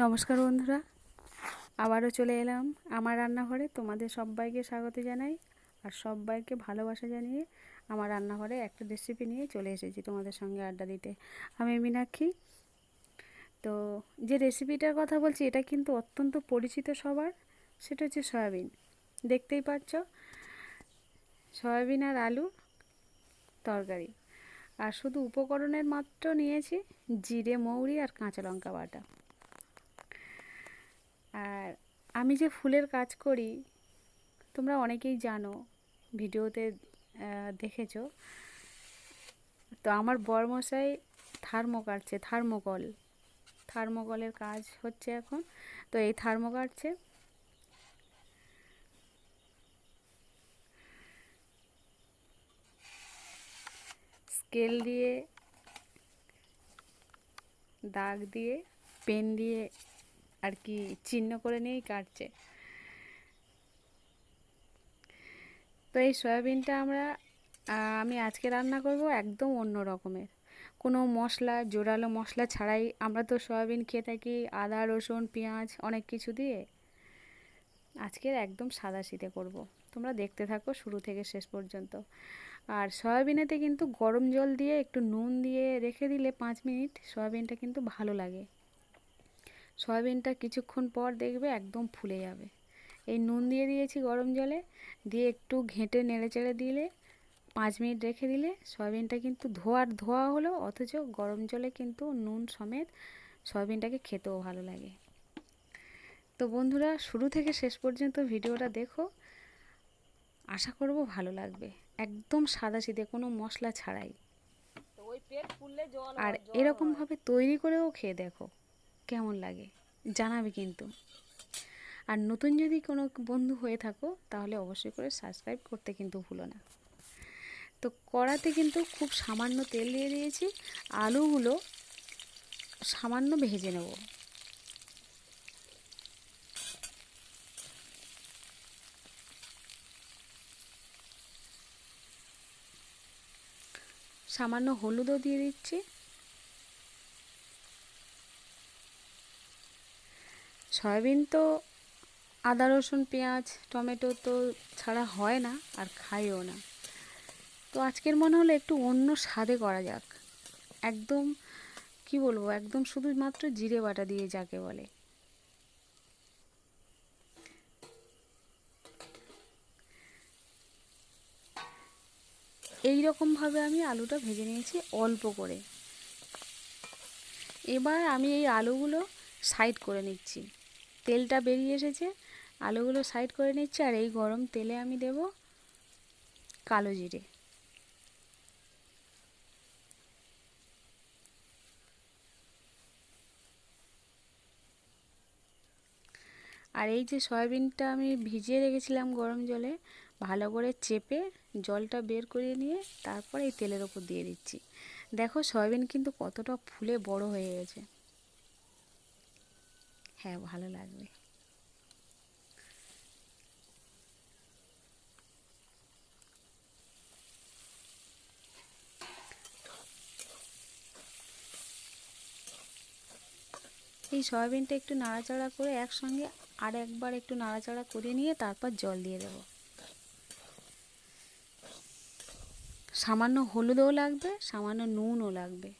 নমস্কার বন্ধুরা, আবারও চলে এলাম আমার রান্নাঘরে। তোমাদের সবাইকে স্বাগত জানাই আর সবাইকে ভালোবাসা জানিয়ে আমার রান্নাঘরে একটা রেসিপি নিয়ে চলে এসেছি তোমাদের সঙ্গে আড্ডা দিতে। আমি মীনাক্ষী। তো যে রেসিপিটার কথা বলছি এটা কিন্তু অত্যন্ত পরিচিত সবার, সেটা হচ্ছে সয়াবিন। দেখতেই পাচ্ছ, সয়াবিন আর আলু তরকারি। আর শুধু উপকরণের মাত্র নিয়েছি জিরে, মৌরি আর কাঁচা লঙ্কা বাটা। আর আমি যে ফুলের কাজ করি তোমরা অনেকেই জানো, ভিডিওতে দেখেছো। তো আমার বরমশাই থার্মোকলের কাজ হচ্ছে এখন। তো এই থার্মো কাটছে। স্কেল দিয়ে, দাগ দিয়ে, পেন দিয়ে আর কি চিহ্ন করে নিয়েই কাটছে। তো এই সয়াবিনটা আমি আজকে রান্না করব একদম অন্য রকমের, কোনো মশলা, জোরালো মশলা ছাড়াই। আমরা তো সয়াবিন খেয়ে থাকি আদা, রসুন, পেঁয়াজ অনেক কিছু দিয়ে। আজকের একদম সাদাসিধে করব। তোমরা দেখতে থাকো শুরু থেকে শেষ পর্যন্ত। আর সয়াবিনেতে কিন্তু গরম জল দিয়ে একটু নুন দিয়ে রেখে দিলে 5 মিনিট সয়াবিনটা কিন্তু ভালো লাগে। সয়াবিনটা কিছুক্ষণ পর দেখবে একদম ফুলে যাবে। এই নুন দিয়ে দিয়েছি গরম জলে, দিয়ে একটু ঘেঁটে নেড়ে চেড়ে দিলে 5 মিনিট রেখে দিলে সয়াবিনটা কিন্তু ধোয়া হলো, অথচ গরম জলে কিন্তু নুন সমেত সয়াবিনটাকে খেতেও ভালো লাগে। তো বন্ধুরা, শুরু থেকে শেষ পর্যন্ত ভিডিওটা দেখো, আশা করব ভালো লাগবে। একদম সাদাসিধে, কোনো মশলা ছাড়াই। আর এরকমভাবে তৈরি করেও খেয়ে দেখো কেমন লাগে, জানাবে কিন্তু। আর নতুন যদি কোনো বন্ধু হয়ে থাকো তাহলে অবশ্যই করে সাবস্ক্রাইব করতে কিন্তু ভুলো না। তো কড়াতে কিন্তু খুব সামান্য তেল দিয়ে দিয়েছি, আলুগুলো সামান্য ভেজে নেব। সামান্য হলুদও দিয়ে দিচ্ছি। সয়াবিন তো আদা, রসুন, পেঁয়াজ, টমেটো তো ছাড়া হয় না, আর খাইও না। তো আজকের মনে হলো একটু অন্য স্বাদে করা যাক। একদম কি বলবো, একদম শুধুমাত্র জিরে বাটা দিয়ে, যাকে বলে। এই রকমভাবে আমি আলুটা ভেজে নিয়েছি অল্প করে। এবার আমি এই আলুগুলো সাইড করে নিচ্ছি। তেলটা বেরিয়ে এসেছে, আলুগুলো সাইড করে নিচ্ছি। আর এই গরম তেলে আমি দেব কালো জিরে। আর এই যে সয়াবিনটা আমি ভিজিয়ে রেখেছিলাম গরম জলে, ভালো করে চেপে জলটা বের করে নিয়ে তারপর এই তেলের ওপর দিয়ে দিচ্ছি। দেখো সয়াবিন কিন্তু কতটা ফুলে বড় হয়ে গেছে। হ্যাঁ, ভালো লাগবে। এই সয়াবিনটা একটু নাড়াচাড়া করে একসঙ্গে আর একবার একটু নাড়াচাড়া করে নিয়ে তারপর জল দিয়ে দেবো। সামান্য হলুদও লাগবে, সামান্য নুনও লাগবে।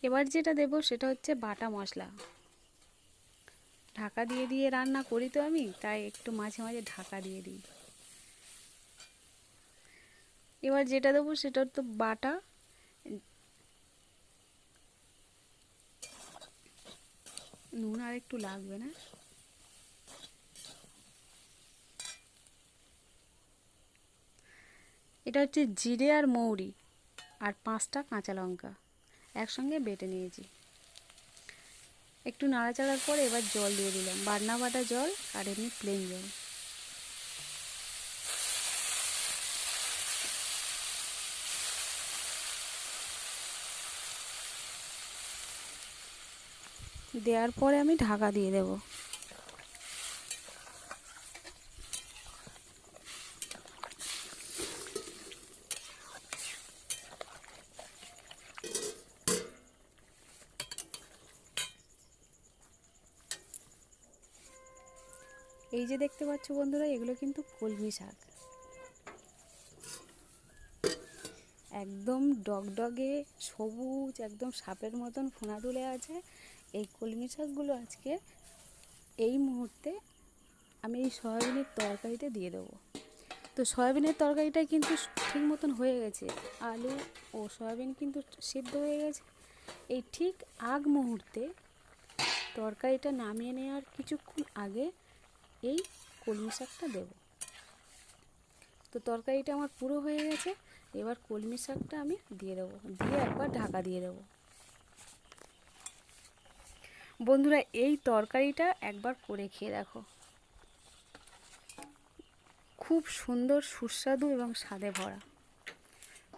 এবার যেটা দেব সেটা হচ্ছে বাটা মশলা। ঢাকা দিয়ে দিয়ে রান্না করি তো আমি, তাই একটু মাঝে মাঝে ঢাকা দিয়ে দিই। এবার যেটা দেবো সেটা তো বাটা। নুন আর একটু লাগবে না। এটা হচ্ছে জিরে আর মৌরি আর 5টা কাঁচা লঙ্কা একসঙ্গে বেটে নিয়েছি। একটু নাড়াচাড়ার পর এবার জল দিয়ে দিলাম, বাটনা বাটা জল আর এমনি প্লেন জল। দেওয়ার পরে আমি ঢাকা দিয়ে দেব। এই যে দেখতে পাচ্ছ বন্ধুরা, এগুলো কিন্তু কলমি শাক, একদম ডগডগে সবুজ, একদম সাপের মতন ফোনা তুলে আছে। এই কলমি শাকগুলো আজকে এই মুহূর্তে আমি এই সয়াবিনের তরকারিতে দিয়ে দেবো। তো সয়াবিনের তরকারিটা কিন্তু ঠিক মতন হয়ে গেছে, আলু ও সয়াবিন কিন্তু সিদ্ধ হয়ে গেছে। এই ঠিক আগ মুহূর্তে তরকারিটা নামিয়ে নেওয়ার কিছুক্ষণ আগে এই কলমি শাকটা দেব। তো তরকারিটা আমার পুরো হয়ে গেছে, এবার কলমি শাকটা আমি দিয়ে দেবো, দিয়ে একবার ঢাকা দিয়ে দেবো। বন্ধুরা, এই তরকারিটা একবার করে খেয়ে দেখো, খুব সুন্দর সুস্বাদু এবং স্বাদে ভরা,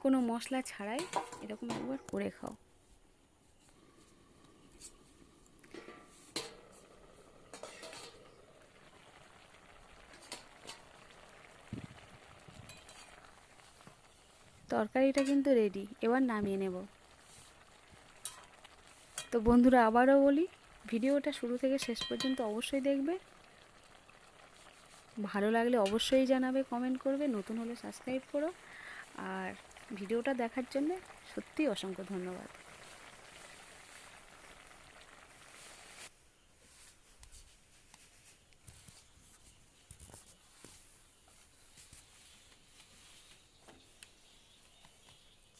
কোনো মশলা ছাড়াই এরকম একবার করে খাও। তরকারিটা কিন্তু রেডি, এবার নামিয়ে নেব। তো বন্ধুরা, আবারও বলি, ভিডিওটা শুরু থেকে শেষ পর্যন্ত অবশ্যই দেখবে, ভালো লাগলে অবশ্যই জানাবে, কমেন্ট করবে, নতুন হলে সাবস্ক্রাইব করো। আর ভিডিওটা দেখার জন্য সত্যিই অসংখ্য ধন্যবাদ।